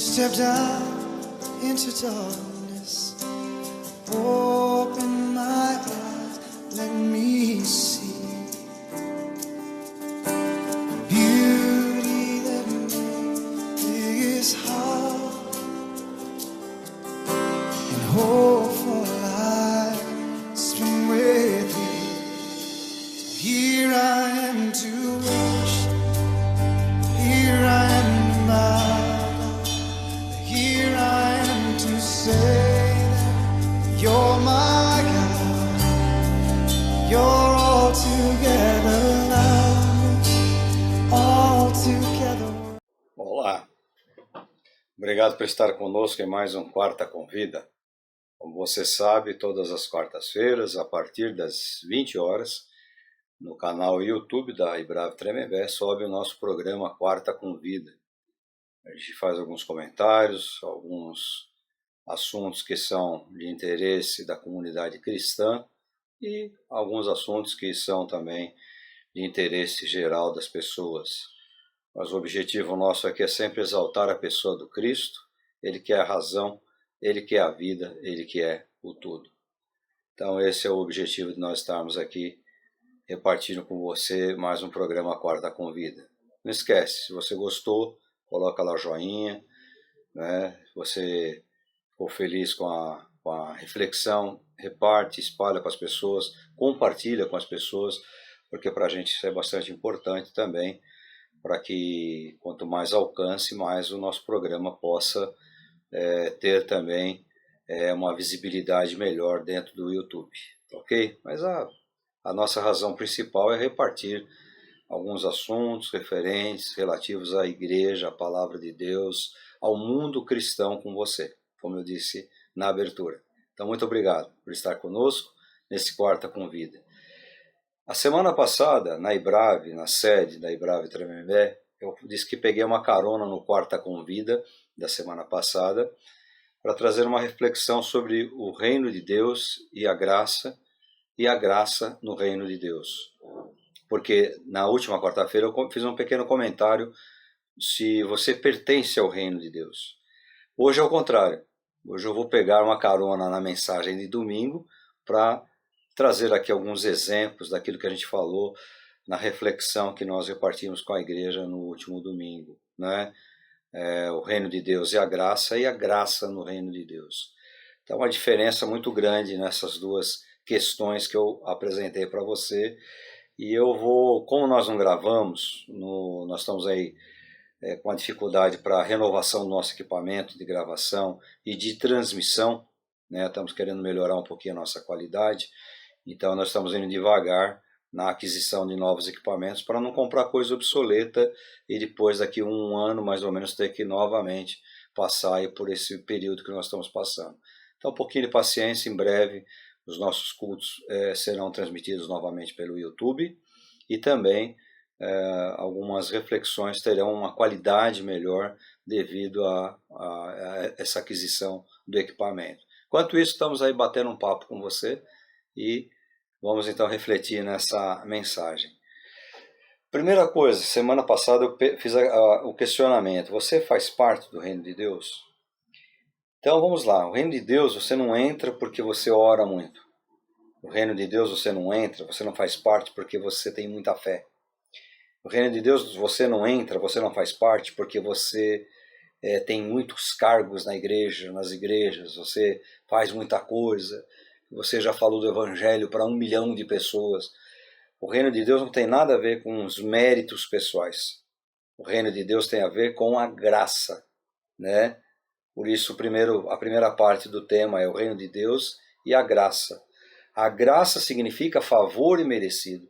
stepped out into darkness, open my eyes, let me see beauty that made this heart and hope for life spring with thee. So here I am to worship, here I am to bow, here I am to say that you're my God, you're altogether lovely, altogether. Olá, obrigado por estar conosco em mais um Quarta Convida. Como você sabe, todas as quartas-feiras, a partir das 20 horas, no canal YouTube da Ibrave Tremembé, sobe o nosso programa Quarta Convida. A gente faz alguns comentários, alguns assuntos que são de interesse da comunidade cristã e alguns assuntos que são também de interesse geral das pessoas. Mas o objetivo nosso aqui é sempre exaltar a pessoa do Cristo, Ele que é a razão, Ele que é a vida, Ele que é o tudo. Então esse é o objetivo de nós estarmos aqui repartindo com você mais um programa Quarta Convida. Não esquece, se você gostou, coloca lá o joinha, né? Se você ficou feliz com a reflexão, reparte, espalha para as pessoas, compartilha com as pessoas, porque para a gente isso é bastante importante também, para que quanto mais alcance, mais o nosso programa possa ter também uma visibilidade melhor dentro do YouTube, ok? Mas a nossa razão principal é repartir alguns assuntos referentes, relativos à igreja, à palavra de Deus, ao mundo cristão com você, como eu disse na abertura. Então, muito obrigado por estar conosco nesse Quarta Convida. A semana passada, na Ibrave, na sede da Ibrave Tremembé, eu disse que peguei uma carona no Quarta Convida da semana passada para trazer uma reflexão sobre o reino de Deus e a graça no reino de Deus. Porque na última quarta-feira eu fiz um pequeno comentário se você pertence ao reino de Deus. Hoje é o contrário. Hoje eu vou pegar uma carona na mensagem de domingo para trazer aqui alguns exemplos daquilo que a gente falou na reflexão que nós repartimos com a igreja no último domingo, né? O reino de Deus e a graça no reino de Deus. Então, uma diferença muito grande nessas duas questões que eu apresentei para você. E eu vou, como nós não gravamos, nós estamos aí com a dificuldade para a renovação do nosso equipamento de gravação e de transmissão, né? Estamos querendo melhorar um pouquinho a nossa qualidade, então nós estamos indo devagar na aquisição de novos equipamentos para não comprar coisa obsoleta e depois daqui a um ano mais ou menos ter que novamente passar aí por esse período que nós estamos passando. Então um pouquinho de paciência, em breve os nossos cultos serão transmitidos novamente pelo YouTube e também algumas reflexões terão uma qualidade melhor devido a essa aquisição do equipamento. Enquanto isso, estamos aí batendo um papo com você e vamos então refletir nessa mensagem. Primeira coisa, semana passada eu fiz o questionamento: você faz parte do reino de Deus? Então vamos lá, o reino de Deus você não entra porque você ora muito. O reino de Deus você não entra, você não faz parte porque você tem muita fé. O reino de Deus você não entra, você não faz parte porque você tem muitos cargos na igreja, nas igrejas, você faz muita coisa, você já falou do evangelho para 1 milhão de pessoas. O reino de Deus não tem nada a ver com os méritos pessoais. O reino de Deus tem a ver com a graça, né? Por isso, a primeira parte do tema é o reino de Deus e a graça. A graça significa favor imerecido.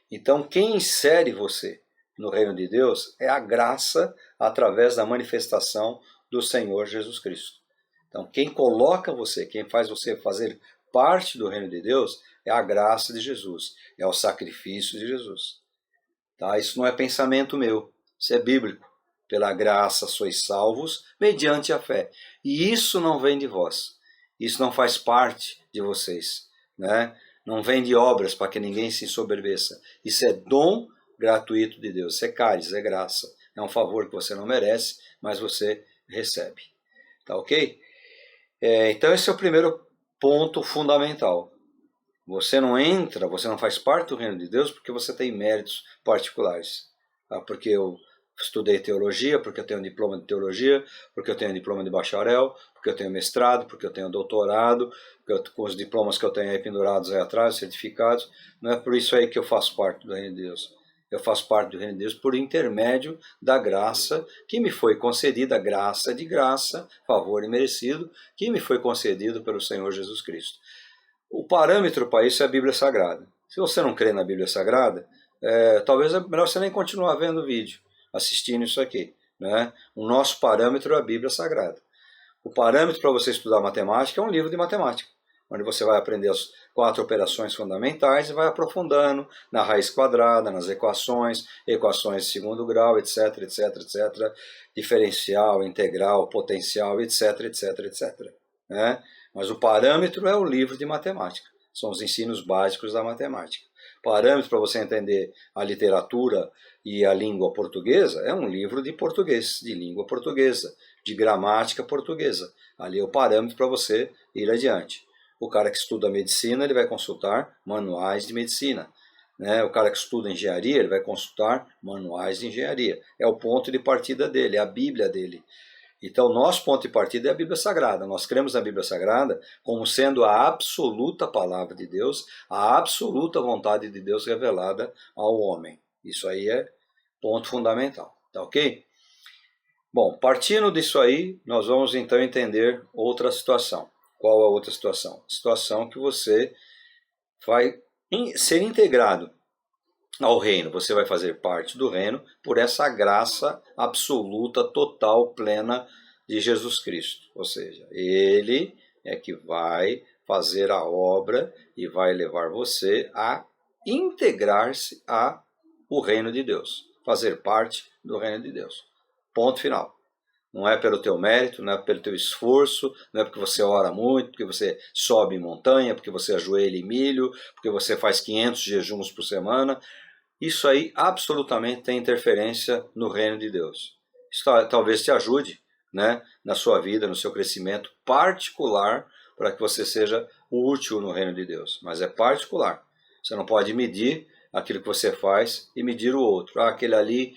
Então, quem insere você no reino de Deus é a graça através da manifestação do Senhor Jesus Cristo. Então, quem coloca você, quem faz você fazer parte do reino de Deus é a graça de Jesus, é o sacrifício de Jesus. Tá? Isso não é pensamento meu, isso é bíblico. Pela graça sois salvos mediante a fé. E isso não vem de vós. Isso não faz parte de vocês, né? Não vem de obras para que ninguém se ensoberbeça. Isso é dom gratuito de Deus. Isso é cáris, é graça. É um favor que você não merece, mas você recebe. Tá ok? Então esse é o primeiro ponto fundamental. Você não entra, você não faz parte do reino de Deus porque você tem méritos particulares. Porque eu estudei teologia, porque eu tenho um diploma de teologia, porque eu tenho um diploma de bacharel, porque eu tenho mestrado, porque eu tenho doutorado, com os diplomas que eu tenho aí pendurados aí atrás, certificados. Não é por isso aí que eu faço parte do reino de Deus. Eu faço parte do reino de Deus por intermédio da graça que me foi concedida, graça de graça, favor imerecido, que me foi concedido pelo Senhor Jesus Cristo. O parâmetro para isso é a Bíblia Sagrada. Se você não crê na Bíblia Sagrada, talvez é melhor você nem continuar vendo o vídeo, assistindo isso aqui. Né? O nosso parâmetro é a Bíblia Sagrada. O parâmetro para você estudar matemática é um livro de matemática, onde você vai aprender as 4 operações fundamentais e vai aprofundando na raiz quadrada, nas equações, equações de segundo grau, etc, etc, etc, diferencial, integral, potencial, etc, etc, etc. Né? Mas o parâmetro é o livro de matemática. São os ensinos básicos da matemática. Parâmetro para você entender a literatura e a língua portuguesa é um livro de português, de língua portuguesa, de gramática portuguesa. Ali é o parâmetro para você ir adiante. O cara que estuda medicina, ele vai consultar manuais de medicina. Né? O cara que estuda engenharia, ele vai consultar manuais de engenharia. É o ponto de partida dele, é a Bíblia dele. Então, nosso ponto de partida é a Bíblia Sagrada. Nós cremos na Bíblia Sagrada como sendo a absoluta palavra de Deus, a absoluta vontade de Deus revelada ao homem. Isso aí é ponto fundamental. Tá ok? Bom, partindo disso aí, nós vamos então entender outra situação. Qual a outra situação? Situação que você vai ser integrado ao reino, você vai fazer parte do reino por essa graça absoluta, total, plena de Jesus Cristo. Ou seja, Ele é que vai fazer a obra e vai levar você a integrar-se ao reino de Deus, fazer parte do reino de Deus. Ponto final. Não é pelo teu mérito, não é pelo teu esforço, não é porque você ora muito, porque você sobe montanha, porque você ajoelha em milho, porque você faz 500 jejuns por semana. Isso aí absolutamente tem interferência no reino de Deus. Isso talvez te ajude, né, na sua vida, no seu crescimento particular, para que você seja útil no reino de Deus. Mas é particular. Você não pode medir aquilo que você faz e medir o outro. Aquele ali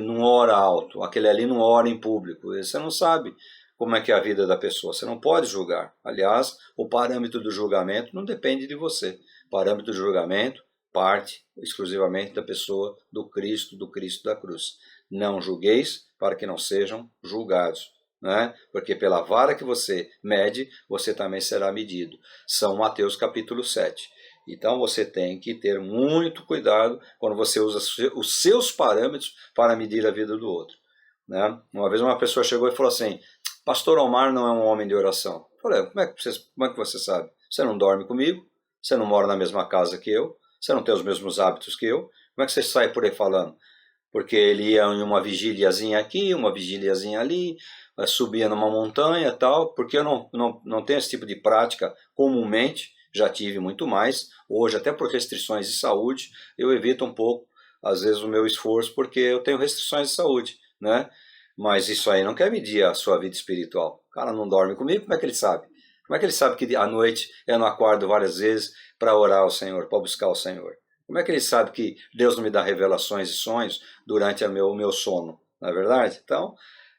não ora alto, aquele ali não ora em público. Você não sabe como é que é a vida da pessoa. Você não pode julgar. Aliás, o parâmetro do julgamento não depende de você. O parâmetro do julgamento parte exclusivamente da pessoa do Cristo da cruz. Não julgueis para que não sejam julgados. Né? Porque pela vara que você mede, você também será medido. São Mateus capítulo 7. Então você tem que ter muito cuidado quando você usa os seus parâmetros para medir a vida do outro. Né? Uma vez uma pessoa chegou e falou assim: Pastor Omar não é um homem de oração. Eu falei: como é que você sabe? Você não dorme comigo, você não mora na mesma casa que eu, você não tem os mesmos hábitos que eu, como é que você sai por aí falando? Porque ele ia em uma vigíliazinha aqui, uma vigíliazinha ali, subia numa montanha e tal, porque eu não tenho esse tipo de prática comumente. Já tive muito mais, hoje até por restrições de saúde, eu evito um pouco, às vezes, o meu esforço, porque eu tenho restrições de saúde, né? Mas isso aí não quer medir a sua vida espiritual. O cara não dorme comigo, como é que ele sabe? Como é que ele sabe que à noite eu não acordo várias vezes para orar ao Senhor, para buscar o Senhor? Como é que ele sabe que Deus não me dá revelações e sonhos durante o meu sono? Não é verdade? Então,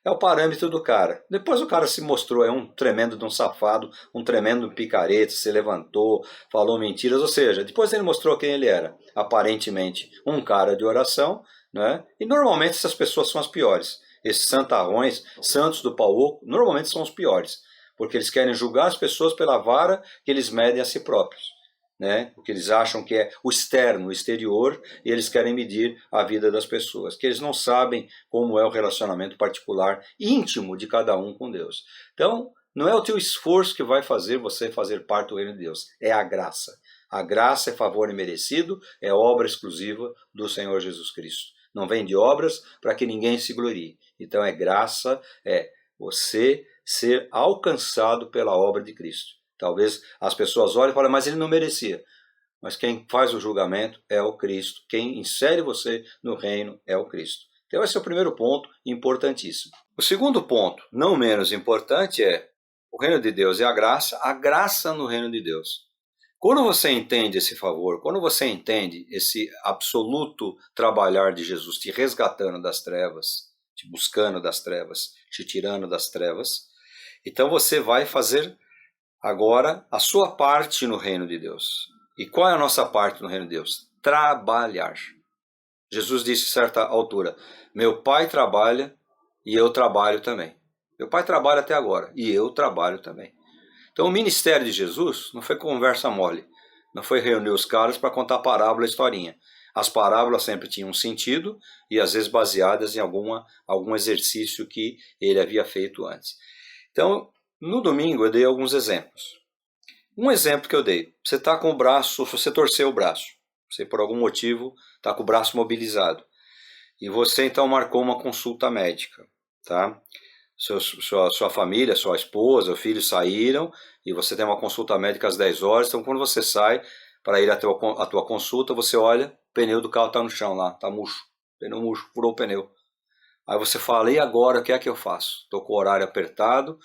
é o parâmetro do cara. Depois o cara se mostrou um tremendo de um safado, um tremendo picareta, se levantou, falou mentiras, ou seja, depois ele mostrou quem ele era. Aparentemente um cara de oração, né? E normalmente essas pessoas são as piores. Esses santarrões, santos do pau oco, normalmente são os piores, porque eles querem julgar as pessoas pela vara que eles medem a si próprios. Né? O que eles acham que é o externo, o exterior, e eles querem medir a vida das pessoas, que eles não sabem como é o relacionamento particular, íntimo de cada um com Deus. Então, não é o teu esforço que vai fazer você fazer parte do reino de Deus, é a graça. A graça é favor imerecido, é obra exclusiva do Senhor Jesus Cristo. Não vem de obras para que ninguém se glorie. Então é graça, é você ser alcançado pela obra de Cristo. Talvez as pessoas olhem e falem: mas ele não merecia. Mas quem faz o julgamento é o Cristo. Quem insere você no reino é o Cristo. Então esse é o primeiro ponto importantíssimo. O segundo ponto, não menos importante, é o reino de Deus e a graça no reino de Deus. Quando você entende esse favor, quando você entende esse absoluto trabalhar de Jesus, te resgatando das trevas, te buscando das trevas, te tirando das trevas, então você vai fazer agora a sua parte no reino de Deus. E qual é a nossa parte no reino de Deus? Trabalhar. Jesus disse a certa altura, meu Pai trabalha e eu trabalho também. Meu Pai trabalha até agora e eu trabalho também. Então o ministério de Jesus não foi conversa mole, não foi reunir os caras para contar parábola e historinha. As parábolas sempre tinham um sentido e às vezes baseadas em algum exercício que ele havia feito antes. Então, no domingo eu dei alguns exemplos. Um exemplo que eu dei, você está com o braço, você torceu o braço, você por algum motivo está com o braço mobilizado e você então marcou uma consulta médica, tá? Sua família, sua esposa, o filho saíram e você tem uma consulta médica às 10 horas, então quando você sai para ir à tua consulta, você olha, o pneu do carro está no chão lá, está murcho, pneu murcho, furou o pneu. Aí você fala, e agora o que é que eu faço? Estou com o horário apertado.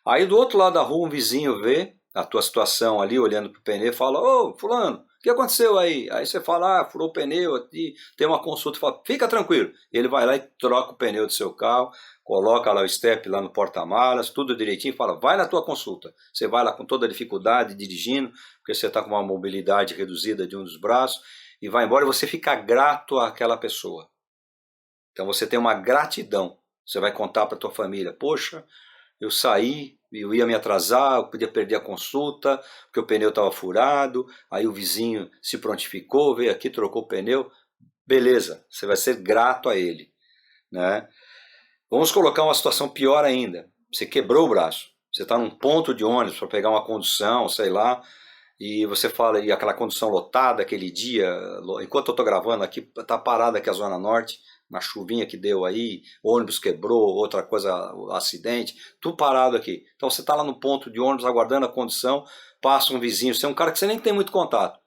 Aí do outro lado da rua um vizinho vê a tua situação ali, olhando para o pneu e fala, ô fulano, o que aconteceu aí? Aí você fala, furou o pneu aqui, tem uma consulta, fala, fica tranquilo. Ele vai lá e troca o pneu do seu carro, coloca lá o step lá no porta-malas, tudo direitinho, fala, vai na tua consulta. Você vai lá com toda a dificuldade, dirigindo, porque você está com uma mobilidade reduzida de um dos braços, e vai embora e você fica grato àquela pessoa. Então você tem uma gratidão. Você vai contar para a tua família, poxa, eu saí, eu ia me atrasar, eu podia perder a consulta, porque o pneu estava furado, aí o vizinho se prontificou, veio aqui, trocou o pneu, beleza, você vai ser grato a ele, né? Vamos colocar uma situação pior ainda, você quebrou o braço, você está num ponto de ônibus para pegar uma condução, sei lá, e você fala, e aquela condução lotada, aquele dia, enquanto eu estou gravando aqui, está parada aqui a Zona Norte, uma chuvinha que deu aí, ônibus quebrou, outra coisa, acidente, tudo parado aqui. Então você está lá no ponto de ônibus aguardando a condução, passa um vizinho, você é um cara que você nem tem muito contato.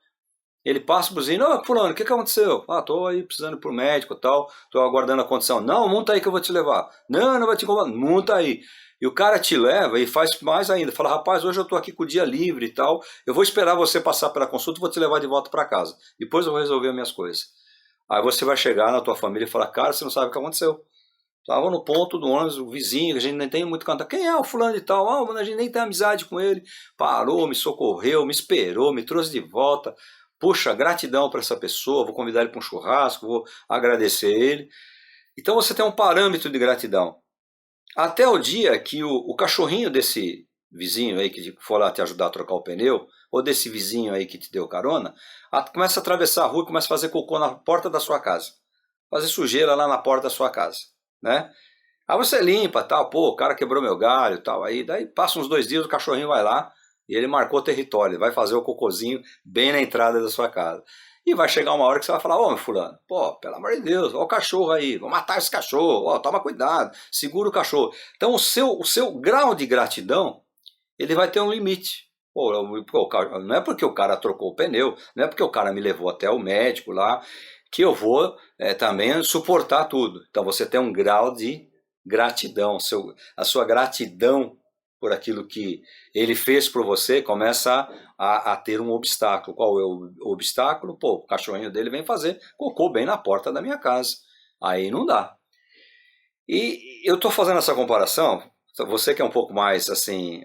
Ele passa o vizinho, ô fulano, o que aconteceu? Ah, tô aí precisando ir pro médico e tal, tô aguardando a condução. Não, monta aí que eu vou te levar. Não, não vai te incomodar, monta aí. E o cara te leva e faz mais ainda, fala, rapaz, hoje eu tô aqui com o dia livre e tal, eu vou esperar você passar pela consulta e vou te levar de volta para casa. Depois eu vou resolver as minhas coisas. Aí você vai chegar na tua família e falar, cara, você não sabe o que aconteceu. Estava no ponto do ônibus, o vizinho, a gente nem tem muito contato. Quem é o fulano e tal? Ah, a gente nem tem amizade com ele. Parou, me socorreu, me esperou, me trouxe de volta. Puxa, gratidão para essa pessoa, vou convidar ele para um churrasco, vou agradecer ele. Então você tem um parâmetro de gratidão. Até o dia que o cachorrinho desse vizinho aí que for lá te ajudar a trocar o pneu, ou desse vizinho aí que te deu carona, começa a atravessar a rua e começa a fazer cocô na porta da sua casa. Fazer sujeira lá na porta da sua casa, né? Aí você limpa, tal, pô, o cara quebrou meu galho, tal, aí daí passa uns 2 dias, o cachorrinho vai lá e ele marcou o território, ele vai fazer o cocôzinho bem na entrada da sua casa. E vai chegar uma hora que você vai falar, ô, meu fulano, pô, pelo amor de Deus, ó o cachorro aí, vou matar esse cachorro, ó, toma cuidado, segura o cachorro. Então o seu grau de gratidão, ele vai ter um limite. Pô, não é porque o cara trocou o pneu, não é porque o cara me levou até o médico lá, que eu vou também suportar tudo. Então você tem um grau de gratidão, a sua gratidão por aquilo que ele fez por você começa a ter um obstáculo. Qual é o obstáculo? Pô, o cachorrinho dele vem fazer cocô bem na porta da minha casa. Aí não dá. E eu estou fazendo essa comparação, você que é um pouco mais assim,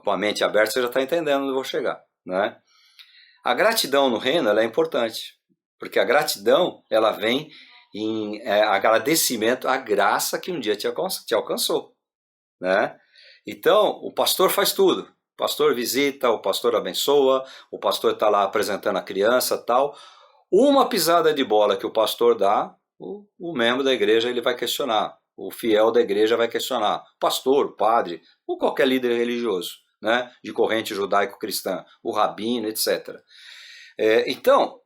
com a mente aberta, você já está entendendo onde eu vou chegar, né? A gratidão no reino ela é importante, porque a gratidão ela vem em agradecimento à graça que um dia te alcançou, né? Então, o pastor faz tudo. O pastor visita, o pastor abençoa, o pastor está lá apresentando a criança tal. Uma pisada de bola que o pastor dá, o membro da igreja ele vai questionar. O fiel da igreja vai questionar. O pastor, o padre, ou qualquer líder religioso, né, de corrente judaico-cristã, o rabino, etc. Então,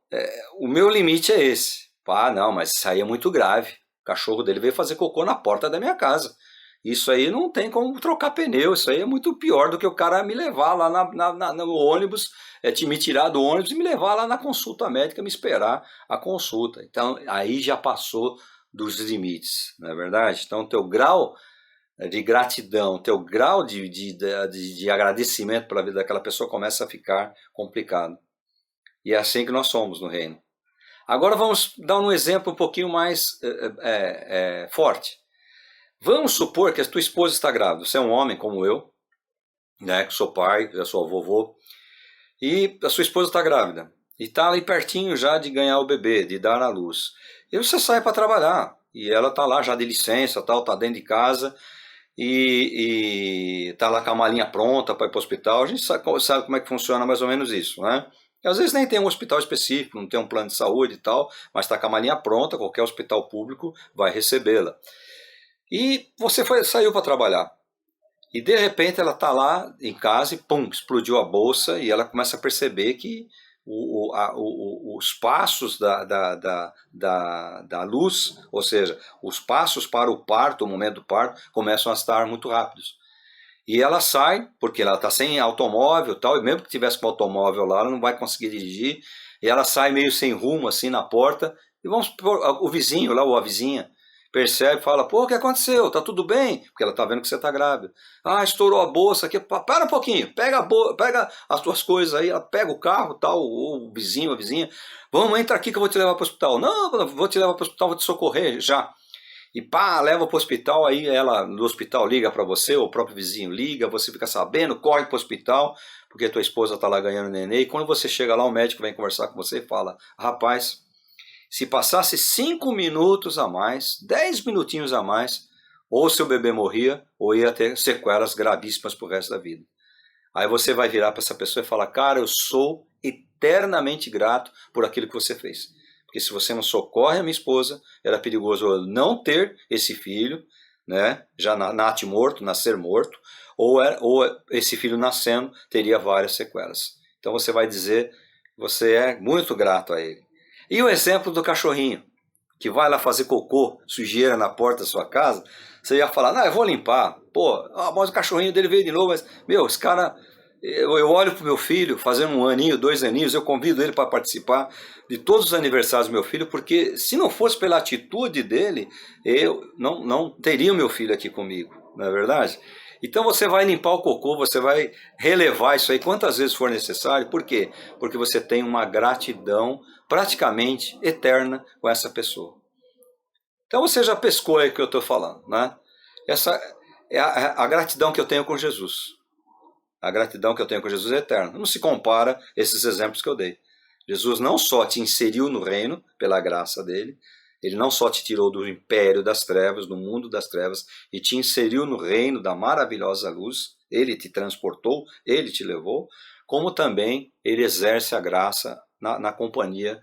o meu limite é esse. Ah, não, mas isso aí é muito grave. O cachorro dele veio fazer cocô na porta da minha casa. Isso aí não tem como trocar pneu, isso aí é muito pior do que o cara me levar lá no ônibus, me tirar do ônibus e me levar lá na consulta médica, me esperar a consulta. Então aí já passou dos limites, não é verdade? Então, teu grau de gratidão, teu grau de agradecimento pela vida daquela pessoa começa a ficar complicado. E é assim que nós somos no reino. Agora vamos dar um exemplo um pouquinho mais forte. Vamos supor que a tua esposa está grávida. Você é um homem como eu, né, que sou pai, já sou vovô, e a sua esposa está grávida. E está ali pertinho já de ganhar o bebê, de dar à luz. E você sai para trabalhar. E ela está lá já de licença, está dentro de casa. E está lá com a malinha pronta para ir para o hospital. A gente sabe como é que funciona mais ou menos isso, né? E às vezes nem tem um hospital específico, não tem um plano de saúde e tal, mas está com a malinha pronta, qualquer hospital público vai recebê-la. E você saiu para trabalhar. E de repente ela está lá em casa e pum, explodiu a bolsa e ela começa a perceber que os passos da luz, ou seja, os passos para o parto, o momento do parto, começam a estar muito rápidos. E ela sai, porque ela está sem automóvel e tal, e mesmo que tivesse com automóvel lá, ela não vai conseguir dirigir, e ela sai meio sem rumo, assim, na porta, e vamos pôr o vizinho lá, ou a vizinha, percebe, fala, pô, o que aconteceu? Tá tudo bem? Porque ela tá vendo que você tá grávida. Ah, estourou a bolsa aqui. Para um pouquinho, pega as tuas coisas aí, ela pega o carro, tal, o vizinho, a vizinha. Vamos, entra aqui que eu vou te levar para o hospital. Não, vou te levar para o hospital, vou te socorrer já. E pá, leva para o hospital, aí ela no hospital liga para você, ou o próprio vizinho liga, você fica sabendo, corre para o hospital, porque tua esposa tá lá ganhando neném. E quando você chega lá, o médico vem conversar com você e fala, rapaz, se passasse 5 minutos a mais, 10 minutinhos a mais, ou seu bebê morria, ou ia ter sequelas gravíssimas pro resto da vida. Aí você vai virar para essa pessoa e falar, cara, eu sou eternamente grato por aquilo que você fez. Porque se você não socorre a minha esposa, era perigoso eu não ter esse filho, né, já nascer morto, ou esse filho nascendo teria várias sequelas. Então você vai dizer que você é muito grato a ele. E o exemplo do cachorrinho, que vai lá fazer cocô, sujeira na porta da sua casa, você ia falar, não, eu vou limpar. Pô, mas o cachorrinho dele veio de novo, mas, meu, esse cara, eu olho pro meu filho, fazendo 1 aninho, 2 aninhos, eu convido ele para participar de todos os aniversários do meu filho, porque se não fosse pela atitude dele, eu não teria o meu filho aqui comigo, não é verdade? Então você vai limpar o cocô, você vai relevar isso aí quantas vezes for necessário. Por quê? Porque você tem uma gratidão praticamente eterna com essa pessoa. Então você já pescou aí o que eu estou falando, né? Essa é a gratidão que eu tenho com Jesus. A gratidão que eu tenho com Jesus é eterna. Não se compara a esses exemplos que eu dei. Jesus não só te inseriu no reino pela graça dele, ele não só te tirou do império das trevas, do mundo das trevas, e te inseriu no reino da maravilhosa luz, ele te transportou, ele te levou, como também ele exerce a graça na companhia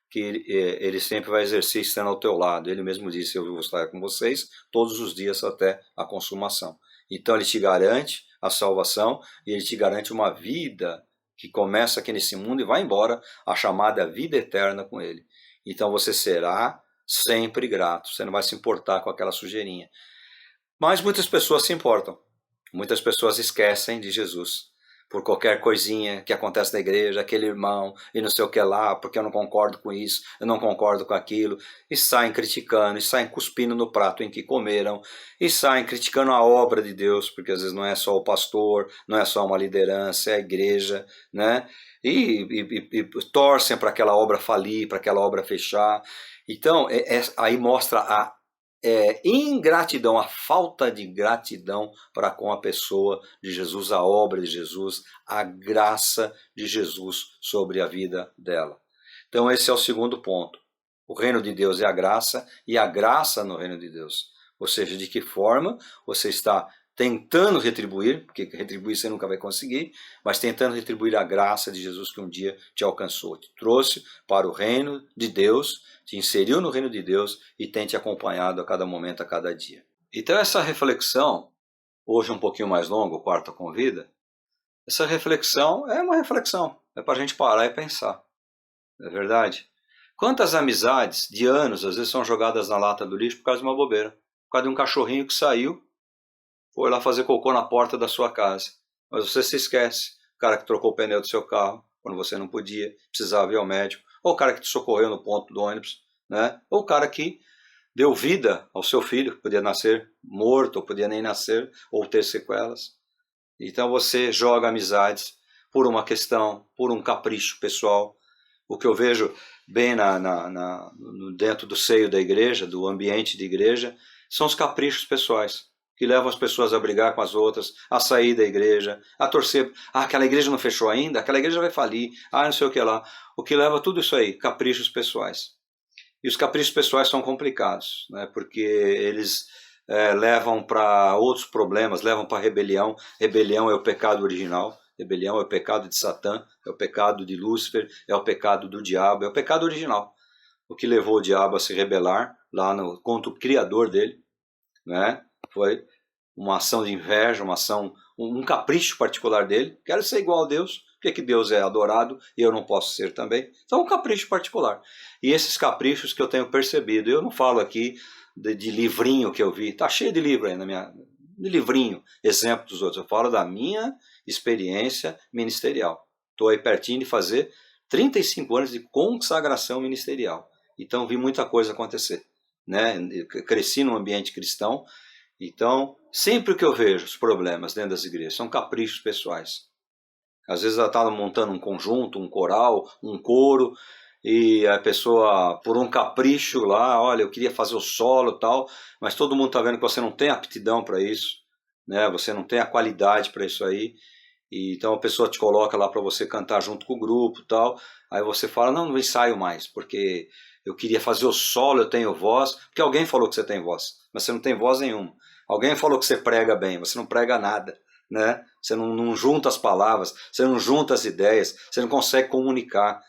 que ele sempre vai exercer estando ao teu lado. Ele mesmo disse, eu vou estar com vocês todos os dias até a consumação. Então ele te garante a salvação e ele te garante uma vida que começa aqui nesse mundo e vai embora, a chamada vida eterna com ele. Então você será sempre grato, você não vai se importar com aquela sujeirinha. Mas muitas pessoas se importam, muitas pessoas esquecem de Jesus, por qualquer coisinha que acontece na igreja, aquele irmão, e não sei o que lá, porque eu não concordo com isso, eu não concordo com aquilo, e saem criticando, e saem cuspindo no prato em que comeram, e saem criticando a obra de Deus, porque às vezes não é só o pastor, não é só uma liderança, é a igreja, né? E torcem para aquela obra falir, para aquela obra fechar. Então, aí mostra a ingratidão, a falta de gratidão para com a pessoa de Jesus, a obra de Jesus, a graça de Jesus sobre a vida dela. Então esse é o segundo ponto. O reino de Deus é a graça e a graça no reino de Deus. Ou seja, de que forma você está tentando retribuir, porque retribuir você nunca vai conseguir, mas tentando retribuir a graça de Jesus que um dia te alcançou, te trouxe para o reino de Deus, te inseriu no reino de Deus e tem te acompanhado a cada momento, a cada dia. Então essa reflexão, hoje um pouquinho mais longa, o quarto convida, essa reflexão é uma reflexão, é para a gente parar e pensar, não é verdade? Quantas amizades de anos, às vezes são jogadas na lata do lixo por causa de uma bobeira, por causa de um cachorrinho que saiu, foi lá fazer cocô na porta da sua casa, mas você se esquece, o cara que trocou o pneu do seu carro, quando você não podia, precisava ir ao médico, ou o cara que te socorreu no ponto do ônibus, né? Ou o cara que deu vida ao seu filho, que podia nascer morto, ou podia nem nascer, ou ter sequelas. Então você joga amizades por uma questão, por um capricho pessoal. O que eu vejo bem dentro do seio da igreja, do ambiente de igreja, são os caprichos pessoais, que levam as pessoas a brigar com as outras, a sair da igreja, a torcer. Ah, aquela igreja não fechou ainda? Aquela igreja vai falir. Ah, não sei o que lá. O que leva a tudo isso aí? Caprichos pessoais. E os caprichos pessoais são complicados, né? Porque eles levam para outros problemas, levam para rebelião. Rebelião é o pecado original. Rebelião é o pecado de Satã, é o pecado de Lúcifer, é o pecado do diabo, é o pecado original. O que levou o diabo a se rebelar lá contra o Criador dele, né? Foi uma ação de inveja, um capricho particular dele. Quero ser igual a Deus. Por que Deus é adorado e eu não posso ser também? Então, um capricho particular. E esses caprichos que eu tenho percebido, eu não falo aqui de livrinho que eu vi, tá cheio de livro aí de livrinho, exemplo dos outros. Eu falo da minha experiência ministerial. Estou aí pertinho de fazer 35 anos de consagração ministerial. Então, vi muita coisa acontecer, né? Eu cresci num ambiente cristão. Então, sempre que eu vejo os problemas dentro das igrejas, são caprichos pessoais. Às vezes ela está montando um conjunto, um coral, um coro, e a pessoa, por um capricho lá, olha, eu queria fazer o solo e tal, mas todo mundo está vendo que você não tem aptidão para isso, né? Você não tem a qualidade para isso aí, e então a pessoa te coloca lá para você cantar junto com o grupo e tal, aí você fala, não ensaio mais, porque eu queria fazer o solo, eu tenho voz, porque alguém falou que você tem voz, mas você não tem voz nenhuma. Alguém falou que você prega bem, você não prega nada, né? Você não junta as palavras, você não junta as ideias, você não consegue comunicar,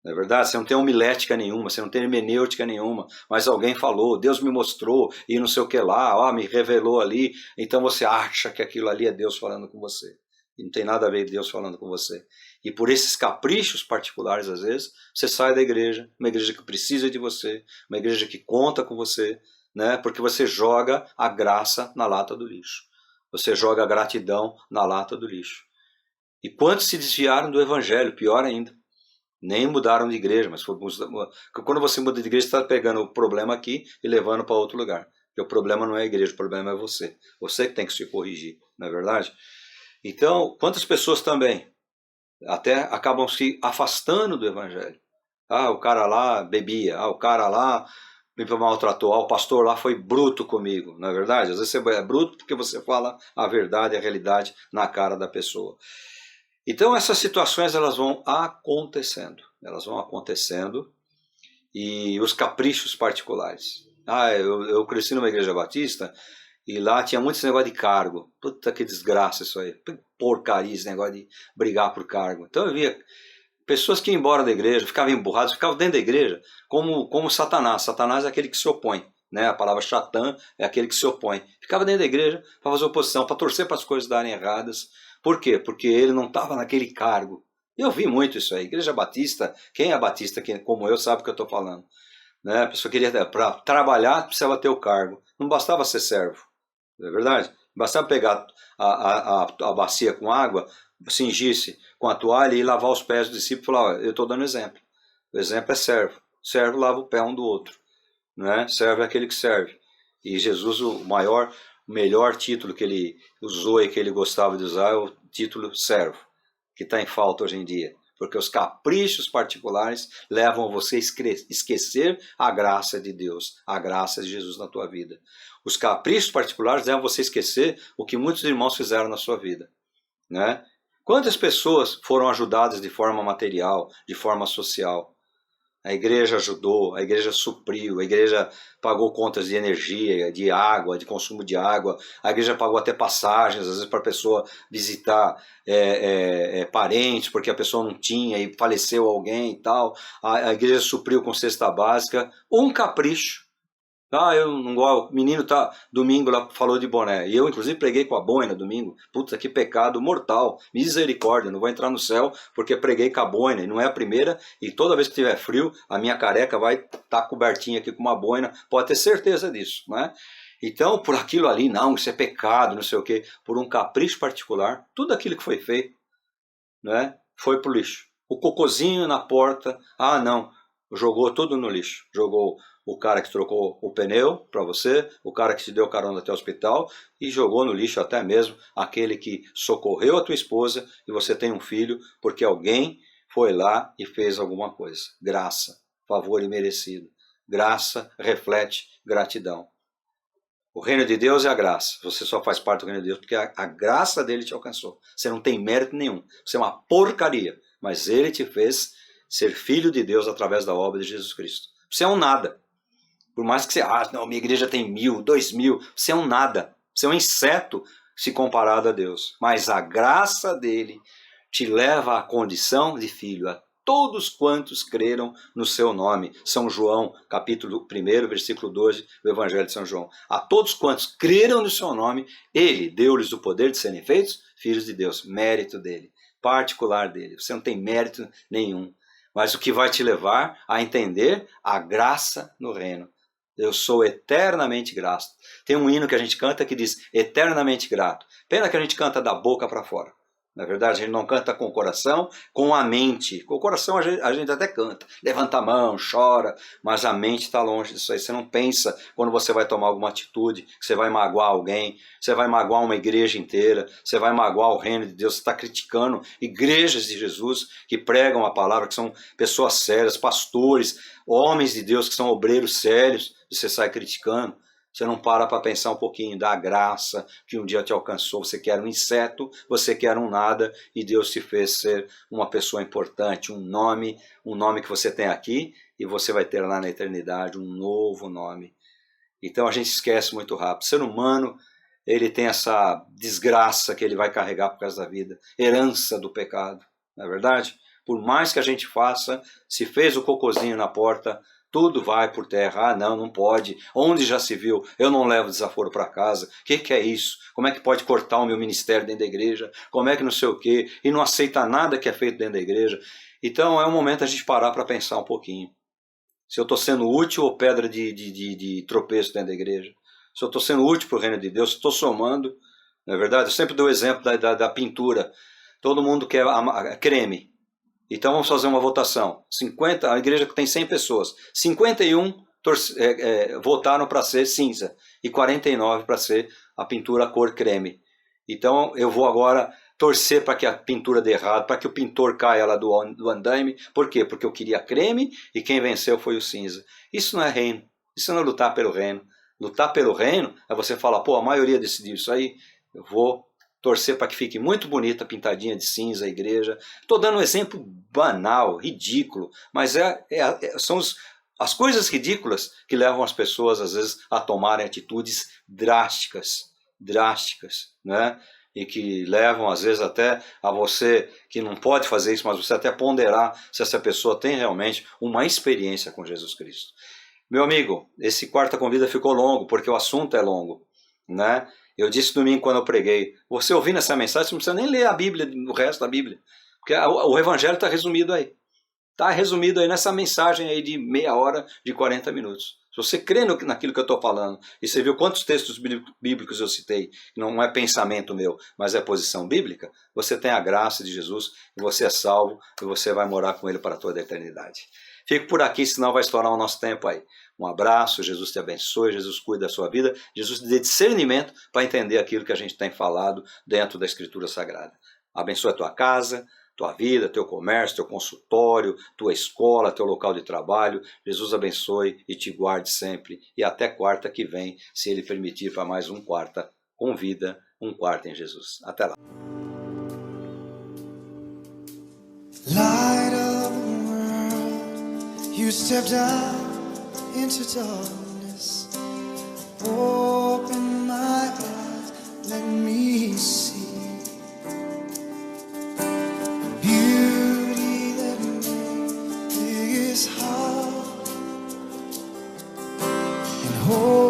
não é verdade? Você não tem homilética nenhuma, você não tem hermenêutica nenhuma, mas alguém falou, Deus me mostrou e não sei o que lá, ó, me revelou ali, então você acha que aquilo ali é Deus falando com você. E não tem nada a ver com Deus falando com você. E por esses caprichos particulares, às vezes, você sai da igreja, uma igreja que precisa de você, uma igreja que conta com você, né? Porque você joga a graça na lata do lixo. Você joga a gratidão na lata do lixo. E quantos se desviaram do evangelho? Pior ainda. Nem mudaram de igreja, mas quando você muda de igreja, você está pegando o problema aqui e levando para outro lugar. Porque o problema não é a igreja, o problema é você. Você que tem que se corrigir, não é verdade? Então, quantas pessoas também até acabam se afastando do evangelho? Ah, o cara lá bebia, ah, o cara lá me maltratou, ah, o pastor lá foi bruto comigo, não é verdade? Às vezes você é bruto porque você fala a verdade, a realidade na cara da pessoa. Então essas situações elas vão acontecendo e os caprichos particulares. Ah, eu cresci numa igreja batista e lá tinha muito esse negócio de cargo. Puta que desgraça isso aí, porcaria esse negócio de brigar por cargo. Então eu via pessoas que iam embora da igreja, ficavam emburradas, ficavam dentro da igreja, como Satanás. Satanás é aquele que se opõe, né? A palavra Satã é aquele que se opõe. Ficava dentro da igreja para fazer oposição, para torcer para as coisas darem erradas. Por quê? Porque ele não estava naquele cargo. Eu vi muito isso aí. Igreja Batista, quem é Batista, como eu, sabe o que eu estou falando. Né? A pessoa queria, para trabalhar, precisava ter o cargo. Não bastava ser servo. Não é verdade? Bastava pegar a bacia com água, cingir-se com a toalha e lavar os pés do discípulo e falar, eu estou dando exemplo. O exemplo é servo. Servo lava o pé um do outro. Né? Servo é aquele que serve. E Jesus, o melhor título que ele usou e que ele gostava de usar é o título servo, que está em falta hoje em dia. Porque os caprichos particulares levam você a esquecer a graça de Deus, a graça de Jesus na tua vida. Os caprichos particulares levam você a esquecer o que muitos irmãos fizeram na sua vida. Né? Quantas pessoas foram ajudadas de forma material, de forma social? A igreja ajudou, a igreja supriu, a igreja pagou contas de energia, de água, de consumo de água, a igreja pagou até passagens, às vezes para a pessoa visitar parentes, porque a pessoa não tinha e faleceu alguém e tal. A igreja supriu com cesta básica, um capricho. Ah, eu não gosto. O menino domingo lá falou de boné. E eu, inclusive, preguei com a boina domingo. Puta, que pecado mortal. Misericórdia, não vou entrar no céu porque preguei com a boina. E não é a primeira. E toda vez que tiver frio, a minha careca vai estar cobertinha aqui com uma boina. Pode ter certeza disso, né? Então, por aquilo ali, não, isso é pecado, não sei o quê. Por um capricho particular, tudo aquilo que foi feito, né, foi pro lixo. O cocôzinho na porta, ah, não. jogou tudo no lixo. Jogou o cara que trocou o pneu para você, o cara que te deu carona até o hospital, e jogou no lixo até mesmo aquele que socorreu a tua esposa e você tem um filho, porque alguém foi lá e fez alguma coisa. Graça, favor imerecido. Graça reflete gratidão. O reino de Deus é a graça. Você só faz parte do reino de Deus porque a graça dele te alcançou. Você não tem mérito nenhum. Você é uma porcaria. Mas ele te fez ser filho de Deus através da obra de Jesus Cristo. Você é um nada. Por mais que você ache, não, minha igreja tem 1000, 2000. Você é um nada. Você é um inseto se comparado a Deus. Mas a graça dele te leva à condição de filho. A todos quantos creram no seu nome. São João, capítulo 1, versículo 12 do Evangelho de São João. A todos quantos creram no seu nome, ele deu-lhes o poder de serem feitos filhos de Deus. Mérito dele, particular dele. Você não tem mérito nenhum. Mas o que vai te levar a entender a graça no reino. Eu sou eternamente grato. Tem um hino que a gente canta que diz eternamente grato. Pena que a gente canta da boca para fora. Na verdade, a gente não canta com o coração, com a mente. Com o coração a gente até canta, levanta a mão, chora, mas a mente está longe disso aí. Você não pensa quando você vai tomar alguma atitude, que você vai magoar alguém, você vai magoar uma igreja inteira, você vai magoar o reino de Deus. Você está criticando igrejas de Jesus que pregam a palavra, que são pessoas sérias, pastores, homens de Deus que são obreiros sérios, e você sai criticando. Você não para pensar um pouquinho da graça que um dia te alcançou. Você quer um inseto, você quer um nada, e Deus te fez ser uma pessoa importante, um nome que você tem aqui, e você vai ter lá na eternidade um novo nome. Então a gente esquece muito rápido. O ser humano, ele tem essa desgraça que ele vai carregar por causa da vida, herança do pecado, não é verdade? Por mais que a gente faça, se fez o cocôzinho na porta, tudo vai por terra. Ah, não pode. Onde já se viu? Eu não levo desaforo para casa. O que é isso? Como é que pode cortar o meu ministério dentro da igreja? Como é que não sei o quê? E não aceita nada que é feito dentro da igreja. Então é um momento a gente parar para pensar um pouquinho. Se eu estou sendo útil ou pedra de tropeço dentro da igreja. Se eu estou sendo útil para o reino de Deus, se estou somando. Não é verdade? Eu sempre dou o exemplo da pintura. Todo mundo quer creme. Então vamos fazer uma votação. A igreja tem 100 pessoas. 51 votaram para ser cinza e 49 para ser a pintura cor creme. Então eu vou agora torcer para que a pintura dê errado, para que o pintor caia lá do andaime. Por quê? Porque eu queria creme e quem venceu foi o cinza. Isso não é reino. Isso não é lutar pelo reino. Lutar pelo reino é você falar, pô, a maioria decidiu isso aí, eu vou torcer para que fique muito bonita, pintadinha de cinza a igreja. Estou dando um exemplo banal, ridículo, mas são as coisas ridículas que levam as pessoas, às vezes, a tomarem atitudes drásticas, né? E que levam, às vezes, até a você, que não pode fazer isso, mas você até ponderar se essa pessoa tem realmente uma experiência com Jesus Cristo. Meu amigo, esse Quarta Convida ficou longo, porque o assunto é longo, né? Eu disse domingo quando eu preguei, você ouvindo essa mensagem, você não precisa nem ler a Bíblia, o resto da Bíblia, porque o Evangelho está resumido aí. Está resumido aí nessa mensagem aí de meia hora, de 40 minutos. Se você crê naquilo que eu estou falando, e você viu quantos textos bíblicos eu citei, não é pensamento meu, mas é posição bíblica, você tem a graça de Jesus, e você é salvo, e você vai morar com Ele para toda a eternidade. Fico por aqui, senão vai estourar o nosso tempo aí. Um abraço, Jesus te abençoe, Jesus cuida da sua vida, Jesus te dê discernimento para entender aquilo que a gente tem falado dentro da Escritura Sagrada. Abençoe a tua casa, tua vida, teu comércio, teu consultório, tua escola, teu local de trabalho. Jesus abençoe e te guarde sempre. E até quarta que vem, se Ele permitir, para mais um Quarta Convida, um Quarta em Jesus. Até lá. Light of the world, you stepped out into darkness. Open my eyes, let me see beauty that makes his heart and hope.